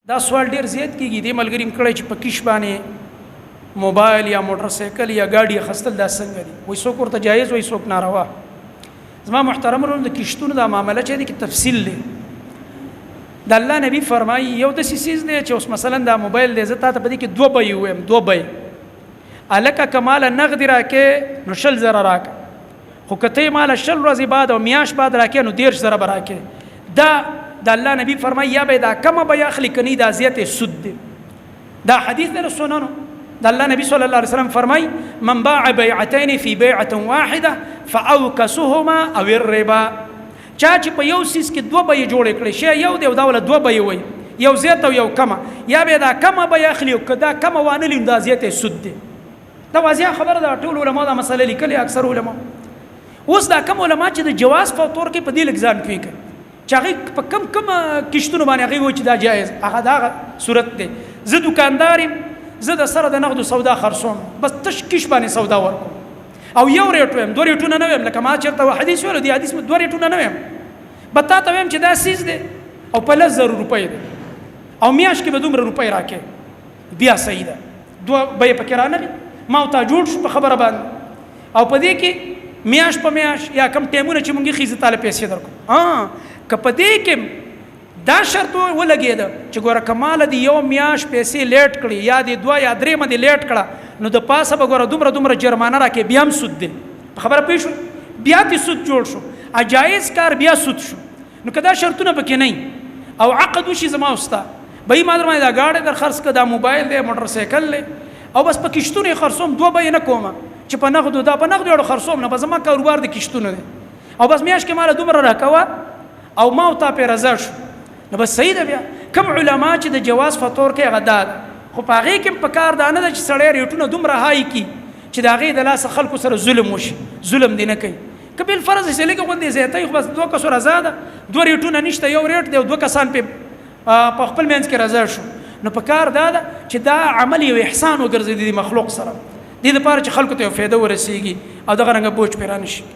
دا سوال ډیر زیات کیږي د ملګریم کړي چې په کیش باندې موبایل یا موټر سایکل یا گاډي خستل دا څنګه دي وای څوک ورته جایز وای څوک ناروا زما محترم ورونو د کیشتونو دا معاملې چې د تفصیل له د الله نبی فرمایي یو د سیسیز دی چې اوس مثلا دا موبایل دی زه تاسو په دې کې دوه بې ویم دوه بې الک کمال نغد راکې نو شل زره راکې خو کته مال شل ورځې بعد او میاش بعد راکې نو 10 زره راکې دا د الله نبی فرمایي یا به دا کم به اخلي کني دا زیات سود دی دا حدیث در سننو د الله نبی صلی الله علیه وسلم فرمایي من باع بيعتين في بيعه واحده فاوكسهما او الربا چا چې په یو سیس کې دوه به جوړ کړي شی یو دی او دا ول دوه به وي یو زیات او یو کم یا به دا کم به اخلي او کدا کم وانه لیم دا زیات سود دی دا واضح خبره ده ټول علماء دا مسله لیکلي اکثر علماء اوس دا کم علماء چې د جواز په تور کې په دې لګزان کوي چې هغه په کم کشتونو باندې هغه و چې دا جایز هغه دا صورت دی زه دکاندارم زه د سره د نقد سودا خرڅوم بس تش کش باندې سودا ورکوم او یو ریټ ویم دوه ریټونه نه ویم لکه ما چېرته حدیث ویلو دی حدیث دوه ریټونه نه ویم بتا ته ویم چې دا سیز دی او په 1000 روپۍ دی او میاش کې به دومره روپۍ راکې بیا صحیح ده دوه به پکې را نه ما او تا جوړ شو په خبره باندې او په دې کې میاش په میاش یا کم ټیمونه چې مونږه خېزه تعالی پیسې درکو کپدې کې دا شرط ولګید چې ګوره کمال دی یو میاش پیسې لیټ کړي یا دی دوه یا درې مده لیټ کړه نو د پاسه به ګوره دومره جرمانه راکې بیا هم سود دی خبره پېښ شو بیا تی سود جوړ شو اجایز کار بیا سود شو نو کدا شرطونه پکې نه او عقد وشي زما وستا به ما درمه دا گاډي در خرڅ کدا موبایل دی موټر سایکل له او بس په کشتونه خرڅوم دوه به نه کوم چې په نغدو دا په نغدو خرڅوم نه به زما کاروبار د کشتونه دی او بس میاش کې مال دومره راکوا او ما او تا په رضا شو نو بس صحیح ده بیا کوم علما چې د جواز فطور کې غداد خو په هغه کې په کار دانه د سړی ریټونه دومره هاي کی چې دا غي د لاس خلکو سره ظلم وشي ظلم دی نه کوي کبل فرض یې لګو غوندې زیاتای خو بس دوه کسو رضا ده دوه ریټونه نشته یو ریټ دی او دوه کسان په خپل منځ کې رضا شو نو په کار دا چې دا عمل یو احسان وګرځي د مخلوق سره دې لپاره چې خلکو ته فایده ورسیږي او دغه رنګ بوج پیران شي